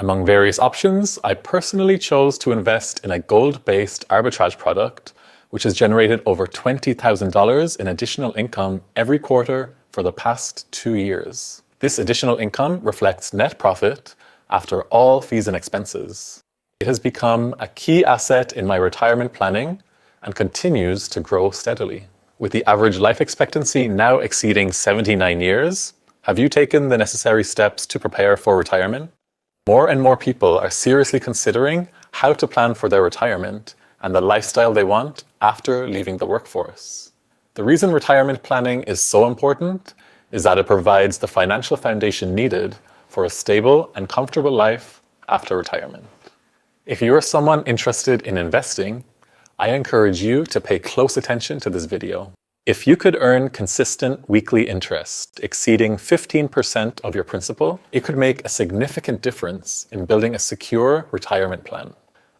Among various options, I personally chose to invest in a gold-based arbitrage product, which has generated over $20,000 in additional income every quarter for the past 2 years. This additional income reflects net profit after all fees and expenses. It has become a key asset in my retirement planning and continues to grow steadily. With the average life expectancy now exceeding 79 years, have you taken the necessary steps to prepare for retirement? More and more people are seriously considering how to plan for their retirement and the lifestyle they want after leaving the workforce. The reason retirement planning is so important is that it provides the financial foundation needed for a stable and comfortable life after retirement. If you are someone interested in investing, I encourage you to pay close attention to this video. If you could earn consistent weekly interest exceeding 15% of your principal, it could make a significant difference in building a secure retirement plan.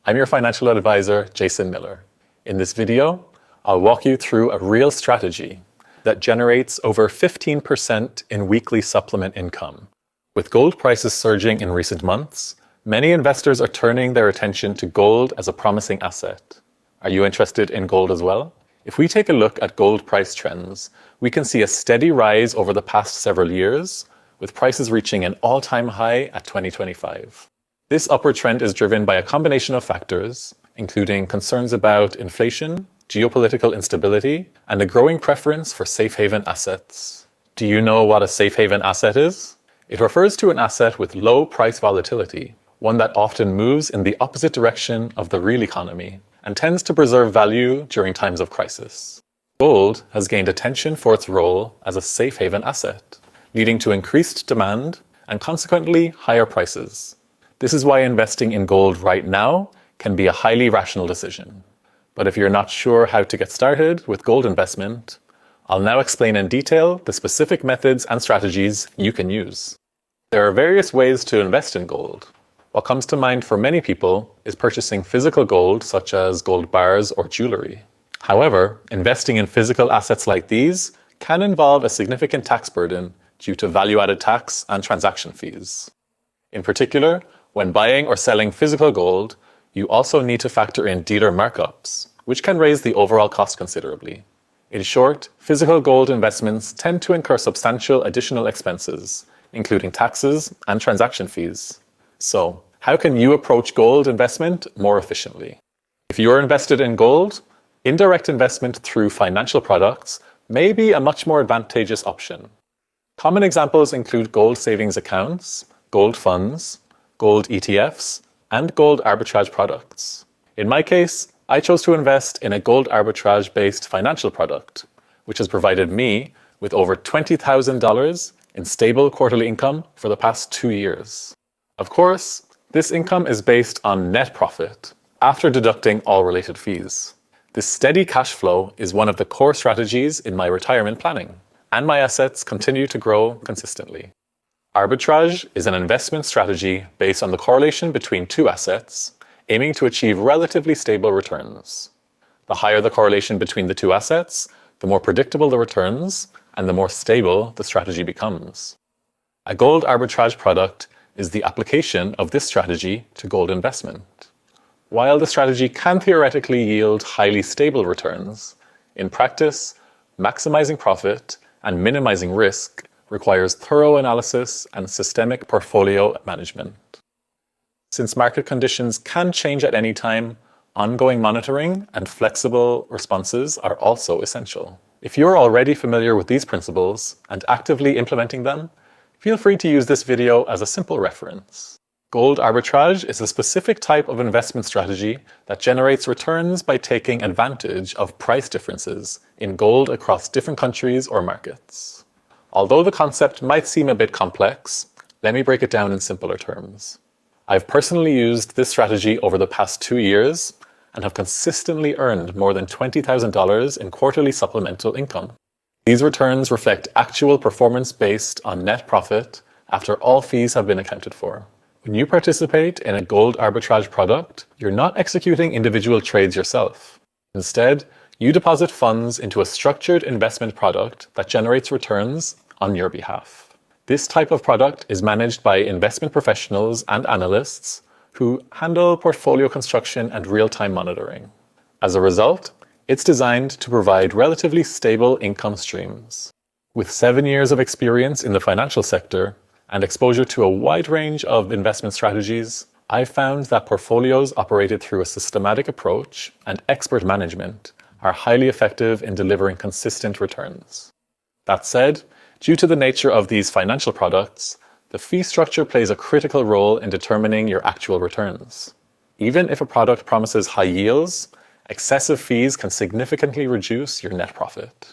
I'm your financial advisor, Jason Miller. In this video, I'll walk you through a real strategy that generates over 15% in weekly supplement income. With gold prices surging in recent months, many investors are turning their attention to gold as a promising asset. Are you interested in gold as well? If we take a look at gold price trends, we can see a steady rise over the past several years, with prices reaching an all-time high at 2025. This upward trend is driven by a combination of factors, including concerns about inflation, geopolitical instability, and a growing preference for safe haven assets. Do you know what a safe haven asset is? It refers to an asset with low price volatility, one that often moves in the opposite direction of the real economy and tends to preserve value during times of crisis. Gold has gained attention for its role as a safe haven asset, leading to increased demand and consequently higher prices. This is why investing in gold right now can be a highly rational decision. But if you're not sure how to get started with gold investment, I'll now explain in detail the specific methods and strategies you can use. There are various ways to invest in gold. What comes to mind for many people is purchasing physical gold, such as gold bars or jewelry. However, investing in physical assets like these can involve a significant tax burden due to value-added tax and transaction fees. In particular, when buying or selling physical gold, you also need to factor in dealer markups, which can raise the overall cost considerably. In short, physical gold investments tend to incur substantial additional expenses, including taxes and transaction fees. So, how can you approach gold investment more efficiently? If you're invested in gold, indirect investment through financial products may be a much more advantageous option. Common examples include gold savings accounts, gold funds, gold ETFs, and gold arbitrage products. In my case, I chose to invest in a gold arbitrage-based financial product, which has provided me with over $20,000 in stable quarterly income for the past 2 years. Of course, this income is based on net profit, after deducting all related fees. This steady cash flow is one of the core strategies in my retirement planning, and my assets continue to grow consistently. Arbitrage is an investment strategy based on the correlation between two assets, aiming to achieve relatively stable returns. The higher the correlation between the two assets, the more predictable the returns, and the more stable the strategy becomes. A gold arbitrage product is the application of this strategy to gold investment. While the strategy can theoretically yield highly stable returns, in practice, maximizing profit and minimizing risk requires thorough analysis and systemic portfolio management. Since market conditions can change at any time, ongoing monitoring and flexible responses are also essential. If you're already familiar with these principles and actively implementing them, feel free to use this video as a simple reference. Gold arbitrage is a specific type of investment strategy that generates returns by taking advantage of price differences in gold across different countries or markets. Although the concept might seem a bit complex, let me break it down in simpler terms. I've personally used this strategy over the past 2 years and have consistently earned more than $20,000 in quarterly supplemental income. These returns reflect actual performance based on net profit after all fees have been accounted for. When you participate in a gold arbitrage product, you're not executing individual trades yourself. Instead, you deposit funds into a structured investment product that generates returns on your behalf. This type of product is managed by investment professionals and analysts who handle portfolio construction and real-time monitoring. As a result, it's designed to provide relatively stable income streams. With 7 years of experience in the financial sector and exposure to a wide range of investment strategies, I've found that portfolios operated through a systematic approach and expert management are highly effective in delivering consistent returns. That said, due to the nature of these financial products, the fee structure plays a critical role in determining your actual returns. Even if a product promises high yields, excessive fees can significantly reduce your net profit.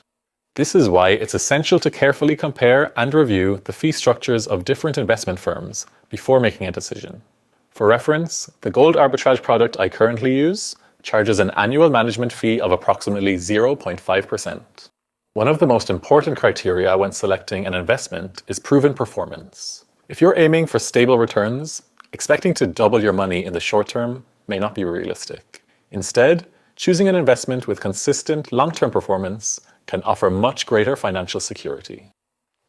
This is why it's essential to carefully compare and review the fee structures of different investment firms before making a decision. For reference, the gold arbitrage product I currently use charges an annual management fee of approximately 0.5%. One of the most important criteria when selecting an investment is proven performance. If you're aiming for stable returns, expecting to double your money in the short term may not be realistic. Instead, choosing an investment with consistent long-term performance can offer much greater financial security.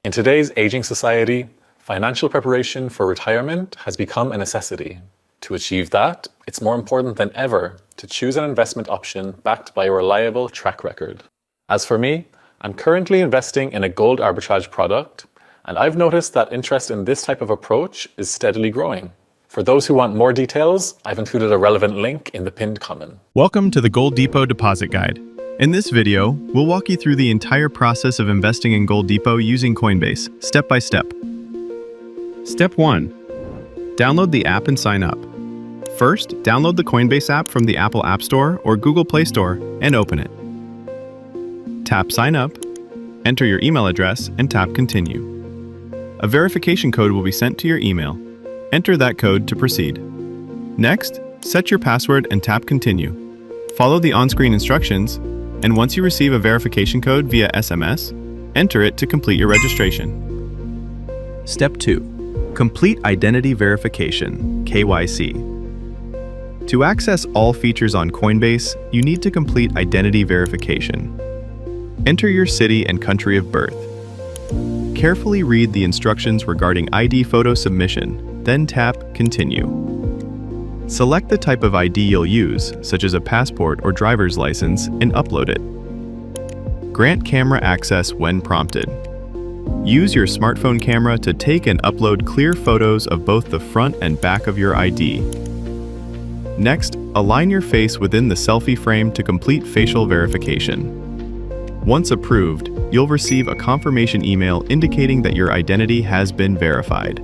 In today's aging society, financial preparation for retirement has become a necessity. To achieve that, it's more important than ever to choose an investment option backed by a reliable track record. As for me, I'm currently investing in a gold arbitrage product, and I've noticed that interest in this type of approach is steadily growing. For those who want more details, I've included a relevant link in the pinned comment. Welcome to the Gold Depot Deposit Guide. In this video, we'll walk you through the entire process of investing in Gold Depot using Coinbase, step by step. Step 1. Download the app and sign up. First, download the Coinbase app from the Apple App Store or Google Play Store and open it. Tap Sign Up, enter your email address, and tap Continue. A verification code will be sent to your email. Enter that code to proceed. Next, set your password and tap Continue. Follow the on-screen instructions, and once you receive a verification code via SMS, enter it to complete your registration. Step 2. Complete Identity Verification, KYC. To access all features on Coinbase, you need to complete identity verification. Enter your city and country of birth. Carefully read the instructions regarding ID photo submission, then tap Continue. Select the type of ID you'll use, such as a passport or driver's license, and upload it. Grant camera access when prompted. Use your smartphone camera to take and upload clear photos of both the front and back of your ID. Next, align your face within the selfie frame to complete facial verification. Once approved, you'll receive a confirmation email indicating that your identity has been verified.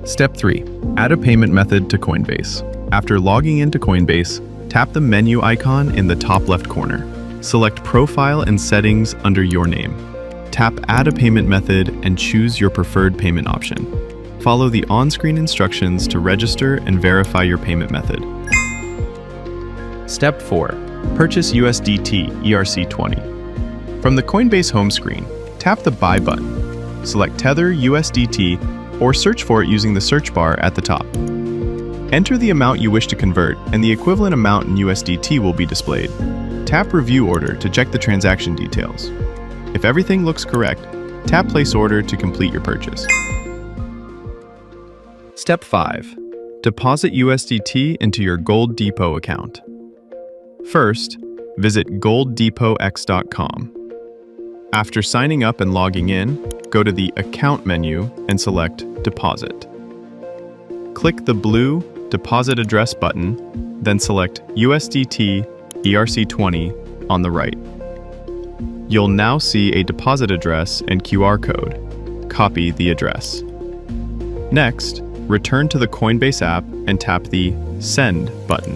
Step 3. Add a payment method to Coinbase. After logging into Coinbase, tap the menu icon in the top left corner. Select Profile and Settings under your name. Tap Add a Payment Method and choose your preferred payment option. Follow the on-screen instructions to register and verify your payment method. Step 4. Purchase USDT ERC20. From the Coinbase home screen, tap the Buy button. Select Tether USDT or search for it using the search bar at the top. Enter the amount you wish to convert, and the equivalent amount in USDT will be displayed. Tap Review Order to check the transaction details. If everything looks correct, tap Place Order to complete your purchase. Step 5. Deposit USDT into your Gold Depot account. First, visit golddepotx.com. After signing up and logging in, go to the Account menu and select Deposit. Click the blue Deposit Address button, then select USDT ERC20 on the right. You'll now see a deposit address and QR code. Copy the address. Next, return to the Coinbase app and tap the Send button.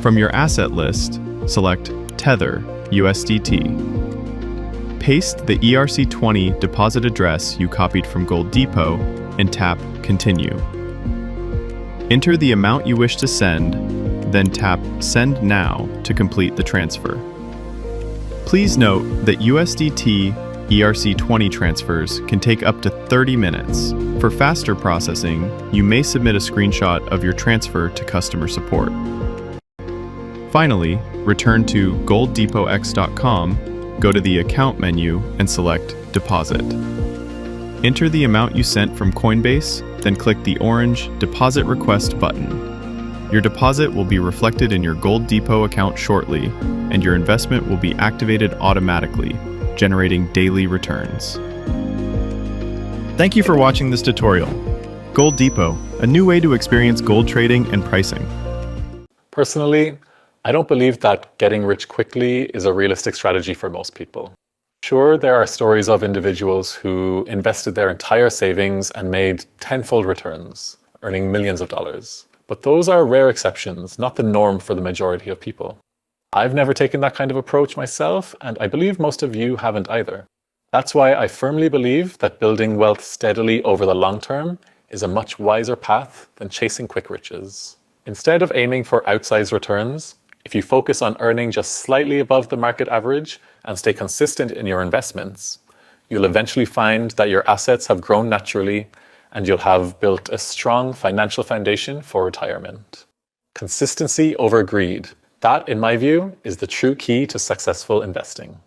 From your asset list, select Tether USDT. Paste the ERC20 deposit address you copied from Gold Depot and tap Continue. Enter the amount you wish to send, then tap Send Now to complete the transfer. Please note that USDT ERC20 transfers can take up to 30 minutes. For faster processing, you may submit a screenshot of your transfer to customer support. Finally, return to golddepotx.com, go to the Account menu, and select Deposit. Enter the amount you sent from Coinbase, then click the orange Deposit Request button. Your deposit will be reflected in your Gold Depot account shortly, and your investment will be activated automatically, generating daily returns. Thank you for watching this tutorial. Gold Depot, a new way to experience gold trading and pricing. Personally, I don't believe that getting rich quickly is a realistic strategy for most people. Sure, there are stories of individuals who invested their entire savings and made tenfold returns, earning millions of dollars. But those are rare exceptions, not the norm for the majority of people. I've never taken that kind of approach myself, and I believe most of you haven't either. That's why I firmly believe that building wealth steadily over the long term is a much wiser path than chasing quick riches. Instead of aiming for outsized returns, if you focus on earning just slightly above the market average and stay consistent in your investments, you'll eventually find that your assets have grown naturally and you'll have built a strong financial foundation for retirement. Consistency over greed. That, in my view, is the true key to successful investing.